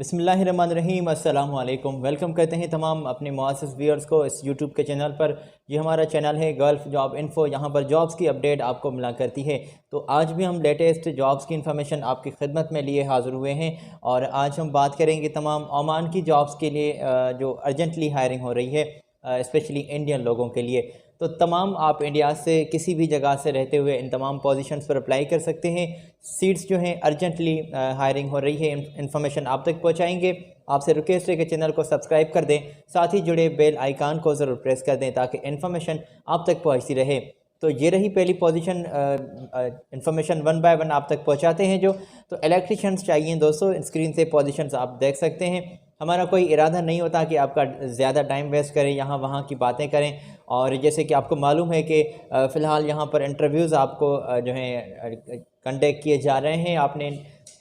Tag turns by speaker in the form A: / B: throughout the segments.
A: बिस्मिल्लाहिर्रहमानिर्रहीम अस्सलाम वालेकुम। वेलकम करते हैं तमाम अपने मुआसिस व्यूअर्स को इस यूट्यूब के चैनल पर। ये हमारा चैनल है गल्फ़ जॉब इन्फो। यहाँ पर जॉब्स की अपडेट आपको मिला करती है। तो आज भी हम लेटेस्ट जॉब्स की इन्फॉर्मेशन आपकी खिदमत में लिए हाज़िर हुए हैं और आज हम बात करेंगे तमाम ओमान की जॉब्स के लिए जो अर्जेंटली हायरिंग हो रही है स्पेशली इंडियन लोगों के लिए। तो तमाम आप इंडिया से किसी भी जगह से रहते हुए इन तमाम पोजीशंस पर अप्लाई कर सकते हैं। सीट्स जो हैं अर्जेंटली हायरिंग हो रही है, इन्फॉर्मेशन आप तक पहुंचाएंगे। आपसे रिक्वेस्ट है कि चैनल को सब्सक्राइब कर दें, साथ ही जुड़े बेल आइकान को ज़रूर प्रेस कर दें ताकि इन्फॉर्मेशन आप तक पहुंचती रहे। तो ये रही पहली position, information one by one आप तक पहुंचाते हैं जो। तो इलेक्ट्रिशियंस चाहिए दोस्तों, स्क्रीन से पोजीशंस आप देख सकते हैं। हमारा कोई इरादा नहीं होता कि आपका ज़्यादा टाइम वेस्ट करें, यहाँ वहाँ की बातें करें। और जैसे कि आपको मालूम है कि फ़िलहाल यहाँ पर इंटरव्यूज़ आपको जो हैं कंडक्ट किए जा रहे हैं। आपने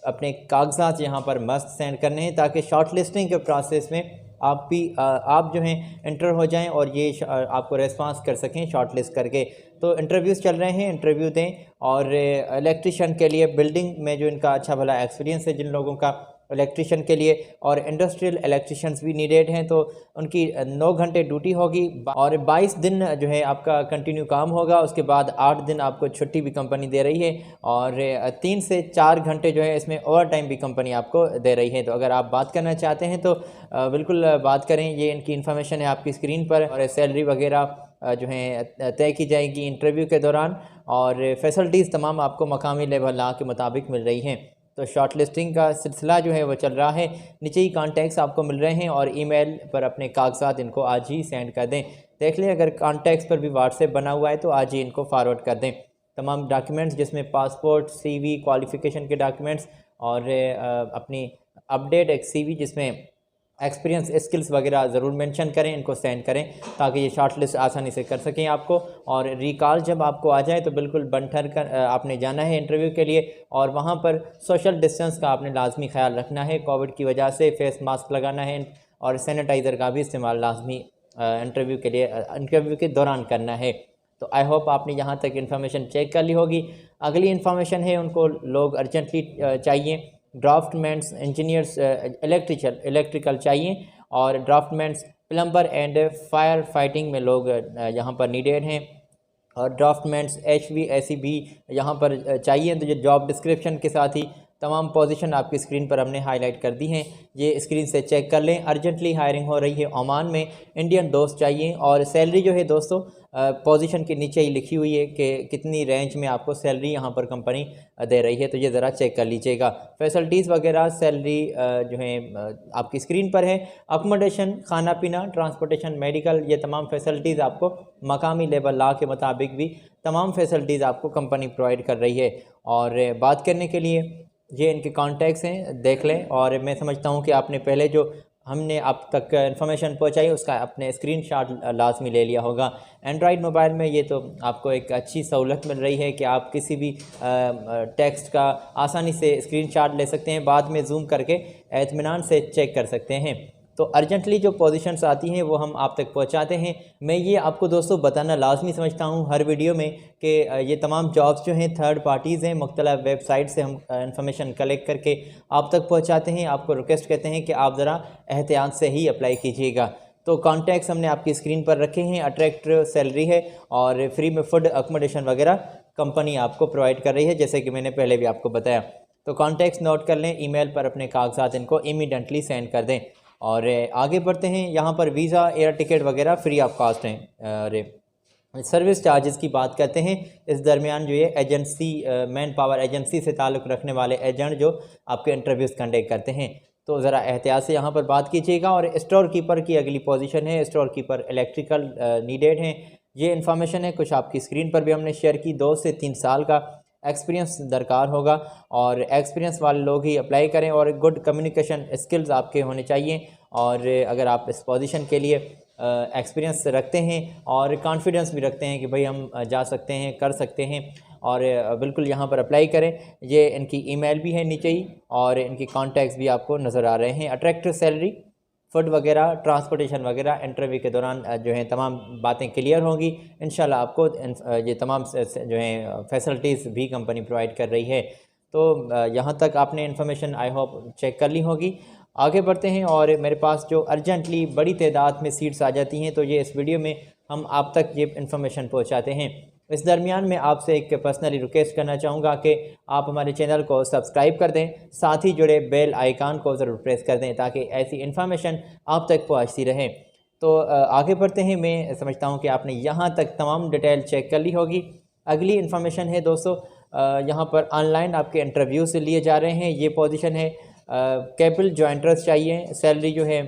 A: अपने कागजात यहाँ पर मस्त सेंड करने हैं ताकि शॉर्ट लिस्टिंग के प्रोसेस में आप जो हैं इंटर हो जाएं और ये आपको रेस्पॉन्स कर सकें शॉर्ट लिस्ट करके। तो इंटरव्यूज़ चल रहे हैं, इंटरव्यू दें। और इलेक्ट्रिशियन के लिए बिल्डिंग में जो इनका अच्छा भला एक्सपीरियंस है जिन लोगों का, इलेक्ट्रिशियन के लिए और इंडस्ट्रियल इलेक्ट्रिशियंस भी नीडेड हैं। तो उनकी 9 घंटे ड्यूटी होगी और 22 दिन जो है आपका कंटिन्यू काम होगा। उसके बाद 8 दिन आपको छुट्टी भी कंपनी दे रही है और 3 से 4 घंटे जो है इसमें ओवर टाइम भी कंपनी आपको दे रही है। तो अगर आप बात करना चाहते हैं तो बिल्कुल बात करें। ये इनकी इन्फॉर्मेशन है आपकी स्क्रीन पर और सैलरी वगैरह जो है तय की जाएगी इंटरव्यू के दौरान और फैसिलिटीज़ तमाम आपको मकामी लेवल ला के मुताबिक मिल रही हैं। तो शॉर्ट लिस्टिंग का सिलसिला जो है वो चल रहा है। नीचे ही कॉन्टैक्ट्स आपको मिल रहे हैं और ईमेल पर अपने कागजात इनको आज ही सेंड कर दें। देख लें, अगर कॉन्टैक्ट्स पर भी व्हाट्सएप बना हुआ है तो आज ही इनको फॉरवर्ड कर दें। तमाम डॉक्यूमेंट्स जिसमें पासपोर्ट, CV, क्वालिफ़िकेशन के डॉक्यूमेंट्स और अपनी अपडेट एक CV जिसमें एक्सपीरियंस, स्किल्स वगैरह ज़रूर मेंशन करें, इनको सेंड करें ताकि ये शॉर्ट लिस्ट आसानी से कर सकें आपको। और रिकॉल जब आपको आ जाए तो बिल्कुल बनठर कर आपने जाना है इंटरव्यू के लिए और वहाँ पर सोशल डिस्टेंस का आपने लाजमी ख्याल रखना है। कोविड की वजह से फेस मास्क लगाना है और सैनिटाइज़र का भी इस्तेमाल लाजमी इंटरव्यू के लिए इंटरव्यू के दौरान करना है। तो आई होप आपने यहाँ तक इन्फॉर्मेशन चेक कर ली होगी। अगली इन्फॉर्मेशन है, उनको लोग अर्जेंटली चाहिए ड्राफ्टमैन्स, इंजीनियर्स, इलेक्ट्रिकल चाहिए और ड्राफ्टमैन्स, प्लम्बर एंड फायर फाइटिंग में लोग यहाँ पर नीडेड हैं और ड्राफ्टमैन्स HVAC भी यहाँ पर चाहिए। तो ये जॉब डिस्क्रिप्शन के साथ ही तमाम पोजीशन आपकी स्क्रीन पर हमने हाईलाइट कर दी हैं, ये स्क्रीन से चेक कर लें। अर्जेंटली हायरिंग हो रही है ओमान में, इंडियन दोस्त चाहिए और सैलरी जो है दोस्तों पोजीशन के नीचे ही लिखी हुई है कि कितनी रेंज में आपको सैलरी यहाँ पर कंपनी दे रही है। तो ये ज़रा चेक कर लीजिएगा। फैसिलिटीज़ वगैरह सैलरी जो है आपकी स्क्रीन पर है। अकोमोडेशन, खाना पीना, ट्रांसपोर्टेशन, मेडिकल, ये तमाम फैसिलिटीज़ आपको मकामी लेवल लॉ के मुताबिक भी तमाम फैसिलिटीज़ आपको कंपनी प्रोवाइड कर रही है। और बात करने के लिए ये इनके कॉन्टैक्ट्स हैं, देख लें। और मैं समझता हूँ कि आपने पहले जो हमने आप तक इन्फॉर्मेशन पहुंचाई उसका अपने स्क्रीनशॉट लाजमी ले लिया होगा। एंड्रॉयड मोबाइल में ये तो आपको एक अच्छी सहूलत मिल रही है कि आप किसी भी टेक्स्ट का आसानी से स्क्रीनशॉट ले सकते हैं, बाद में जूम करके इत्मीनान से चेक कर सकते हैं। तो अर्जेंटली जो पोजीशंस आती हैं वो हम आप तक पहुंचाते हैं। मैं ये आपको दोस्तों बताना लाजमी समझता हूं हर वीडियो में कि ये तमाम जॉब्स जो हैं थर्ड पार्टीज़ हैं, मुख्तलिफ वेबसाइट से हम इंफॉर्मेशन कलेक्ट करके आप तक पहुंचाते हैं। आपको रिक्वेस्ट कहते हैं कि आप ज़रा एहतियात से ही अप्लाई कीजिएगा। तो कॉन्टैक्ट्स हमने आपकी स्क्रीन पर रखे हैं। अट्रैक्टिव सैलरी है और फ्री में फूड, अकोमोडेशन वगैरह कंपनी आपको प्रोवाइड कर रही है, जैसे कि मैंने पहले भी आपको बताया। तो कॉन्टैक्ट्स नोट कर लें, ईमेल पर अपने कागजात इनको इमीडिएटली सेंड कर दें। और आगे बढ़ते हैं। यहाँ पर वीज़ा, एयर टिकट वगैरह फ्री ऑफ कास्ट हैं। और सर्विस चार्जेस की बात करते हैं। इस दरमियान जो ये एजेंसी, मैन पावर एजेंसी से ताल्लुक़ रखने वाले एजेंट जो आपके इंटरव्यूज़ कंडक्ट करते हैं, तो ज़रा एहतियात से यहाँ पर बात कीजिएगा। और स्टोर कीपर की अगली पोजीशन है, स्टोर कीपर इलेक्ट्रिकल नीडेड हैं। ये इन्फॉर्मेशन है कुछ आपकी स्क्रीन पर भी हमने शेयर की। 2 से 3 साल का एक्सपीरियंस दरकार होगा और एक्सपीरियंस वाले लोग ही अप्लाई करें और गुड कम्युनिकेशन स्किल्स आपके होने चाहिए। और अगर आप इस पोजीशन के लिए एक्सपीरियंस रखते हैं और कॉन्फिडेंस भी रखते हैं कि भाई हम जा सकते हैं, कर सकते हैं, और बिल्कुल यहाँ पर अप्लाई करें। ये इनकी ईमेल भी है नीचे ही और इनकी कॉन्टैक्ट्स भी आपको नज़र आ रहे हैं। अट्रैक्टिव सैलरी, फूड वगैरह, ट्रांसपोर्टेशन वगैरह इंटरव्यू के दौरान जो है तमाम बातें क्लियर होंगी। इंशाल्लाह आपको ये तमाम जो है फैसिलिटीज़ भी कंपनी प्रोवाइड कर रही है। तो यहाँ तक आपने इन्फॉर्मेशन आई होप चेक कर ली होगी। आगे बढ़ते हैं और मेरे पास जो अर्जेंटली बड़ी तादाद में सीट्स आ जाती हैं तो ये इस वीडियो में हम आप तक ये इन्फॉर्मेशन पहुंचाते हैं। इस दरमियान मैं आपसे एक पर्सनली रिक्वेस्ट करना चाहूँगा कि आप हमारे चैनल को सब्सक्राइब कर दें, साथ ही जुड़े बेल आइकान को ज़रूर प्रेस कर दें ताकि ऐसी इन्फॉर्मेशन आप तक पहुँचती रहे। तो आगे बढ़ते हैं। मैं समझता हूँ कि आपने यहाँ तक तमाम डिटेल चेक कर ली होगी। अगली इन्फॉर्मेशन है दोस्तों, यहाँ पर ऑनलाइन आपके इंटरव्यू से लिए जा रहे हैं। ये पोजीशन है केबल जॉइंटर्स चाहिए। सैलरी जो है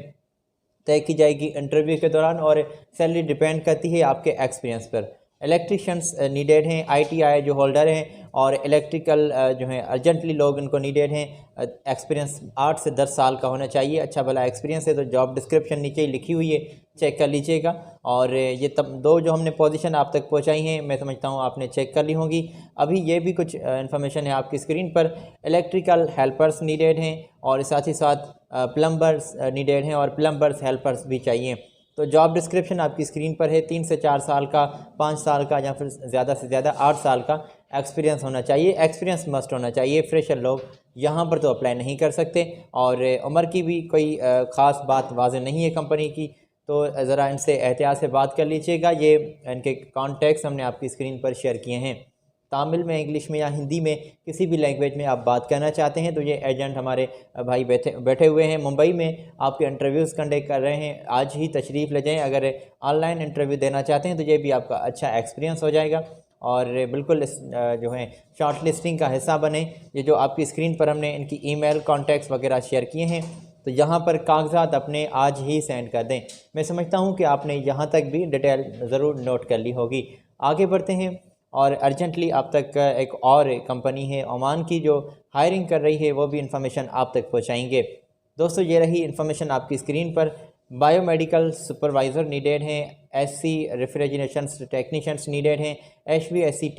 A: तय की जाएगी इंटरव्यू के दौरान और सैलरी डिपेंड करती है आपके एक्सपीरियंस पर। इलेक्ट्रिशियंस नीडेड हैं, ITI जो होल्डर हैं और इलेक्ट्रिकल जो है अर्जेंटली लोग इनको नीडेड हैं। एक्सपीरियंस 8 से 10 साल का होना चाहिए। अच्छा भला एक्सपीरियंस है तो जॉब डिस्क्रिप्शन नीचे ही लिखी हुई है, चेक कर लीजिएगा। और ये तब दो जो हमने पोजीशन आप तक पहुंचाई हैं मैं समझता हूं आपने चेक कर ली होंगी। अभी ये भी कुछ इन्फॉर्मेशन है आपकी स्क्रीन पर। इलेक्ट्रिकल हेल्पर्स नीडेड हैं और साथ ही साथ प्लम्बर्स नीडेड हैं और प्लम्बर्स हेल्पर्स भी चाहिए। तो जॉब डिस्क्रिप्शन आपकी स्क्रीन पर है। 3 से 4 साल का, 5 साल का या फिर ज़्यादा से ज़्यादा 8 साल का एक्सपीरियंस होना चाहिए। एक्सपीरियंस मस्ट होना चाहिए। फ्रेशर लोग यहाँ पर तो अप्लाई नहीं कर सकते और उम्र की भी कोई ख़ास बात वाज़ेह नहीं है कंपनी की, तो ज़रा इनसे एहतियात से बात कर लीजिएगा। ये इनके कॉन्टैक्ट्स हमने आपकी स्क्रीन पर शेयर किए हैं। तामिल में, इंग्लिश में या हिंदी में किसी भी लैंग्वेज में आप बात करना चाहते हैं तो ये एजेंट हमारे भाई बैठे हुए हैं मुंबई में, आपके इंटरव्यूज़ कंडक्ट कर रहे हैं। आज ही तशरीफ़ ले जाएं। अगर ऑनलाइन इंटरव्यू देना चाहते हैं तो ये भी आपका अच्छा एक्सपीरियंस हो जाएगा और बिल्कुल इस जो है शॉर्ट लिस्टिंग का हिस्सा बने। ये जो आपकी स्क्रीन पर हमने इनकी ईमेल कॉन्टैक्ट्स वगैरह शेयर किए हैं तो यहाँ पर कागजात अपने आज ही सेंड कर दें। मैं समझता हूँ कि आपने यहाँ तक भी डिटेल ज़रूर नोट कर ली होगी। आगे बढ़ते हैं और अर्जेंटली आप तक एक और कंपनी है ओमान की जो हायरिंग कर रही है, वो भी इंफॉर्मेशन आप तक पहुँचाएँगे। दोस्तों ये रही इंफॉर्मेशन आपकी स्क्रीन पर। बायोमेडिकल सुपरवाइज़र नीडेड हैं, SC रेफ्रिजरेशन टेक्नीशियंस नीडेड हैं, HVAC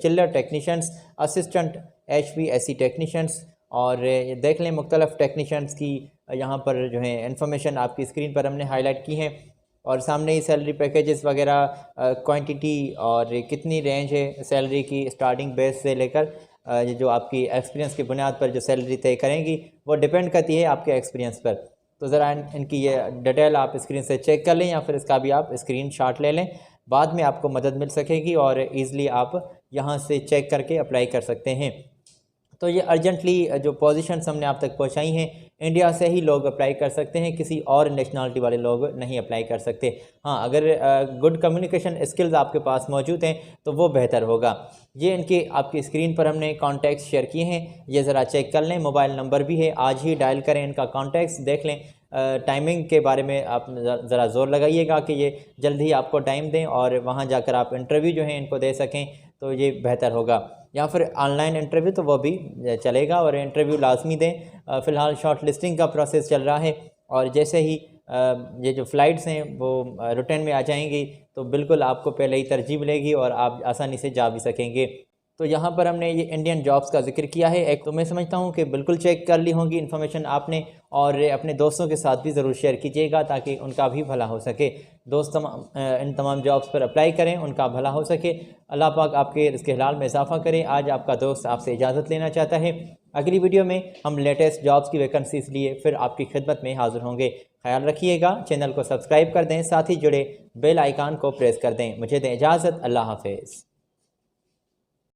A: चिल्लर टेक्नीशियंस, असिस्टेंट HVAC टेक्नीशियंस और देख लें मुख्तलिफ़ टेक्नीशियंस की यहाँ पर जो है इंफॉर्मेशन आपकी स्क्रीन पर हमने हाईलाइट की है और सामने ही सैलरी पैकेजेस वगैरह, क्वांटिटी और कितनी रेंज है सैलरी की स्टार्टिंग बेस से लेकर ये जो आपकी एक्सपीरियंस की बुनियाद पर जो सैलरी तय करेंगी वो डिपेंड करती है आपके एक्सपीरियंस पर। तो ज़रा इनकी ये डिटेल आप स्क्रीन से चेक कर लें या फिर इसका भी आप स्क्रीन शॉट ले लें, बाद में आपको मदद मिल सकेगी और ईज़िली आप यहाँ से चेक करके अप्लाई कर सकते हैं। तो ये अर्जेंटली जो पोजीशंस हमने आप तक पहुंचाई हैं, इंडिया से ही लोग अप्लाई कर सकते हैं, किसी और नेशनलिटी वाले लोग नहीं अप्लाई कर सकते। हाँ, अगर गुड कम्युनिकेशन स्किल्स आपके पास मौजूद हैं तो वो बेहतर होगा। ये इनके आपकी स्क्रीन पर हमने कॉन्टैक्ट्स शेयर किए हैं, ये ज़रा चेक कर लें। मोबाइल नंबर भी है, आज ही डायल करें इनका कॉन्टैक्ट्स, देख लें। टाइमिंग के बारे में आप ज़रा ज़ोर लगाइएगा कि ये जल्द ही आपको टाइम दें और वहाँ जाकर आप इंटरव्यू जो है इनको दे सकें, तो ये बेहतर होगा। या फिर ऑनलाइन इंटरव्यू तो वो भी चलेगा और इंटरव्यू लाजमी दें। फ़िलहाल शॉर्ट लिस्टिंग का प्रोसेस चल रहा है और जैसे ही ये जो फ़्लाइट्स हैं वो रिटर्न में आ जाएंगी तो बिल्कुल आपको पहले ही तरजीह मिलेगी और आप आसानी से जा भी सकेंगे। तो यहाँ पर हमने ये इंडियन जॉब्स का जिक्र किया है एक, तो मैं समझता हूँ कि बिल्कुल चेक कर ली होंगी इन्फॉर्मेशन आपने और अपने दोस्तों के साथ भी ज़रूर शेयर कीजिएगा ताकि उनका भी भला हो सके। दोस्त इन तमाम जॉब्स पर अप्लाई करें, उनका भला हो सके। अल्लाह पाक आपके रिज़्क़ हलाल में इजाफ़ा करें। आज आपका दोस्त आपसे इजाज़त लेना चाहता है। अगली वीडियो में हम लेटेस्ट जॉब्स की वैकेंसीज़ लिए फिर आपकी खिदमत में हाज़िर होंगे। ख्याल रखिएगा, चैनल को सब्सक्राइब कर दें, साथ ही जुड़े बेल आइकान को प्रेस कर दें। मुझे दें इजाज़त। अल्लाह हाफ़िज़।